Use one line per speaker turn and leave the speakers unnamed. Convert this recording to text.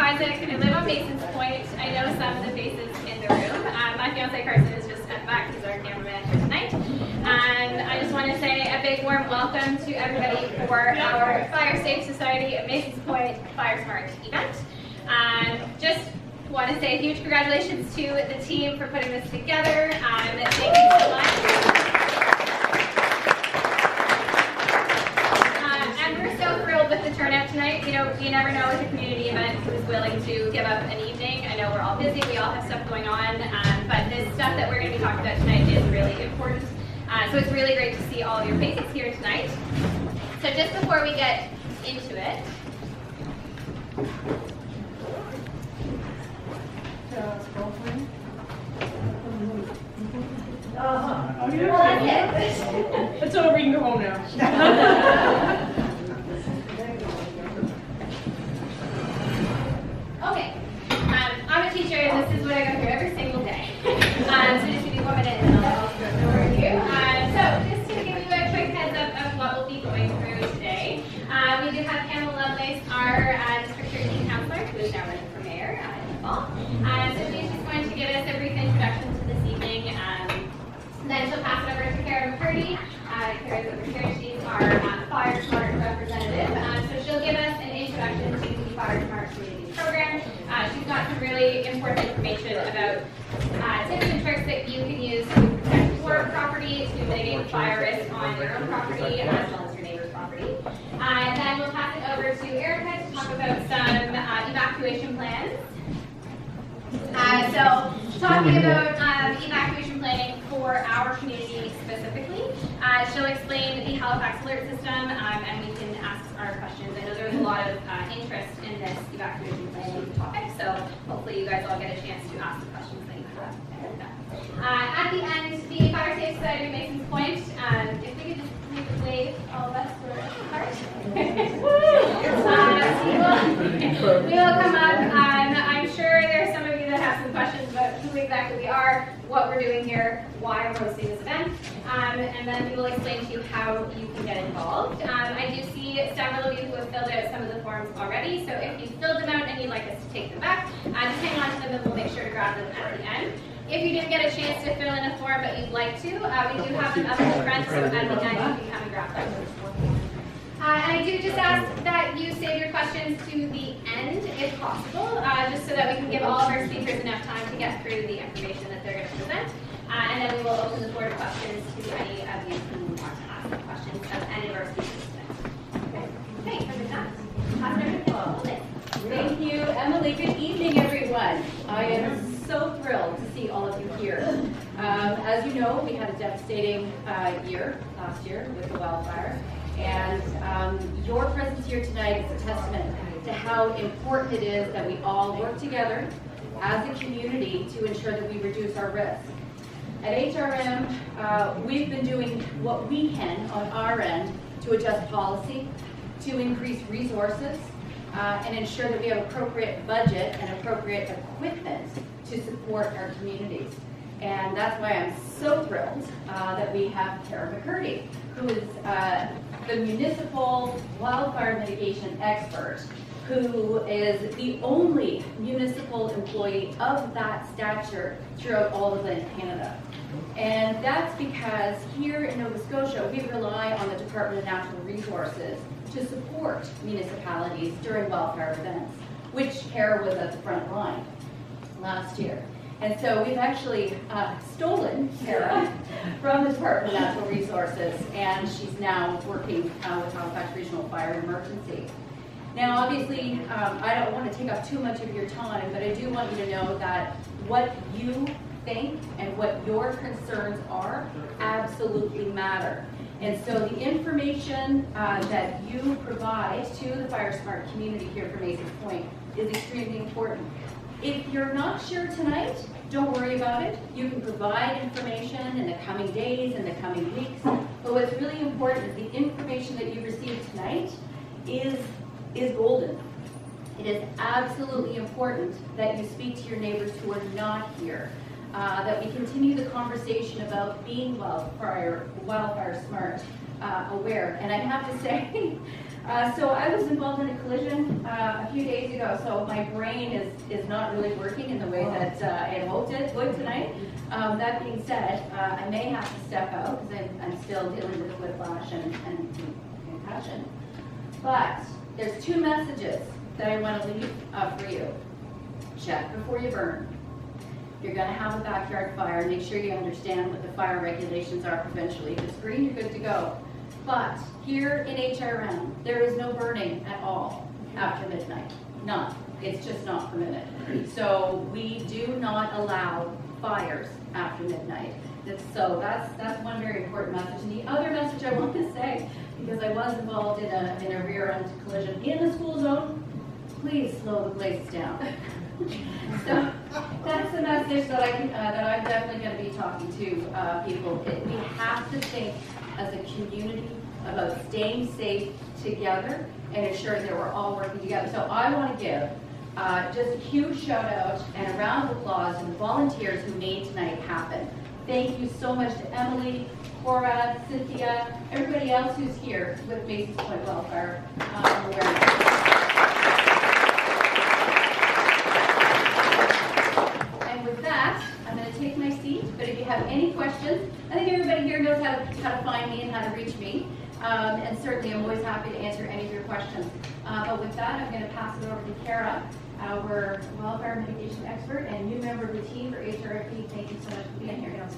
Isaac. I live on Mason's Point. I know some of the faces in the room. My fiance Carson is just at the back. He's our cameraman for tonight. And I just want to say a big warm welcome to everybody for our Fire Safe Society at Mason's Point Fire Smart event. Just want to say a huge congratulations to the team for putting this together. Thank you so much. With the turnout tonight, you know, you never know with a community event who's willing to give up an evening. I know we're all busy, we all have stuff going on, but this stuff that we're going to be talking about tonight is really important. So it's really great to see all of your faces here tonight. So just before we get into it, well, that's it.
It's over, we can go home now.
Okay, I'm a teacher and this is what I go through every single day. So just give me 1 minute and I'll go over you. So just to give you a quick heads up of what we'll be going through today. We do have Pamela Lovelace, our District 13 Councillor, who is now running for Mayor in the fall. So she's just going to give us a brief introduction to this evening. Then she'll pass it over to McCurdy. Kara's over here. She's our Fire Smart representative. So she'll give us an introduction to the Fire Smart Community Program. She's got some really important information about tips and tricks that you can use to protect your property, to mitigate fire risk on your own property as well as your neighbor's property. And then we'll pass it over to Erica to talk about some evacuation plans. So talking about evacuation planning for our community specifically, she'll explain the Halifax alert system and we can ask our questions. I know there's a lot of interest in this evacuation planning topic, so hopefully you guys all get a chance to ask the questions that you have. At the end, the Fire Safe Society of Mason's Point, if we could just make a wave, all of us for a part. We will come up. I'm sure there's some of you that have some questions about who exactly we are, what we're doing here, why we're hosting this event, and then we will explain to you how you can get involved. I do see several of you who have filled out some of the forms already, so if you filled them out and you'd like us to take them back, just hang on to them and we'll make sure to grab them at the end. If you didn't get a chance to fill in a form but you'd like to, we do have them up in the front, so at the end you can come and grab them. And I do just ask that you save your questions to the end, if possible, just so that we can give all of our speakers enough time to get through the information that they're going to present. And then we will open the floor to questions to any of you who want to ask questions of any of our speakers today. Okay, perfect.
Thank you, Emily. Good evening, everyone. I am so thrilled to see all of you here. As you know, we had a devastating year last year with the wildfire. And your presence here tonight is a testament to how important it is that we all work together as a community to ensure that we reduce our risk. At HRM, we've been doing what we can on our end to adjust policy, to increase resources, and ensure that we have appropriate budget and appropriate equipment to support our communities. And that's why I'm so thrilled that we have McCurdy, who is the municipal wildfire mitigation expert, who is the only municipal employee of that stature throughout all of Canada. And that's because here in Nova Scotia, we rely on the Department of Natural Resources to support municipalities during wildfire events, which Kara was at the front line last year. And so we've actually stolen Kara from the Department of Natural Resources, and she's now working with Halifax Regional Fire and Emergency. Now, obviously, I don't want to take up too much of your time, but I do want you to know that what you think and what your concerns are absolutely matter. And so the information that you provide to the Fire Smart community here from Mason's Point is extremely important. If you're not sure tonight, don't worry about it. You can provide information in the coming days and the coming weeks. But what's really important is the information that you receive tonight is golden. It is absolutely important that you speak to your neighbors who are not here, that we continue the conversation about being wildfire smart aware. And I have to say, So I was involved in a collision a few days ago, so my brain is not really working in the way that I had hoped it would tonight. That being said, I may have to step out because I'm still dealing with whiplash and concussion. But there's two messages that I want to leave for you. Check before you burn. You're going to have a backyard fire. Make sure you understand what the fire regulations are provincially. If it's green, you're good to go. But here in HRM, there is no burning at all after midnight. None. It's just not permitted. So we do not allow fires after midnight. So that's one very important message. And the other message I want to say, because I was involved in a rear end collision in the school zone, please slow the blades down. So that's the message that I'm definitely going to be talking to people. We have to think as a community about staying safe together and ensuring that we're all working together. So I want to give just a huge shout out and a round of applause to the volunteers who made tonight happen. Thank you so much to Emily, Cora, Cynthia, everybody else who's here with Masons Point Wildfire Awareness. And with that, I'm going to take my seat, but if you have any questions, I think everybody here knows how to find me and how to reach me. And certainly I'm always happy to answer any of your questions. But with that, I'm going to pass it over to Kara, our wildfire mitigation expert and new member of the team for HRFP. Thank you so much for being here.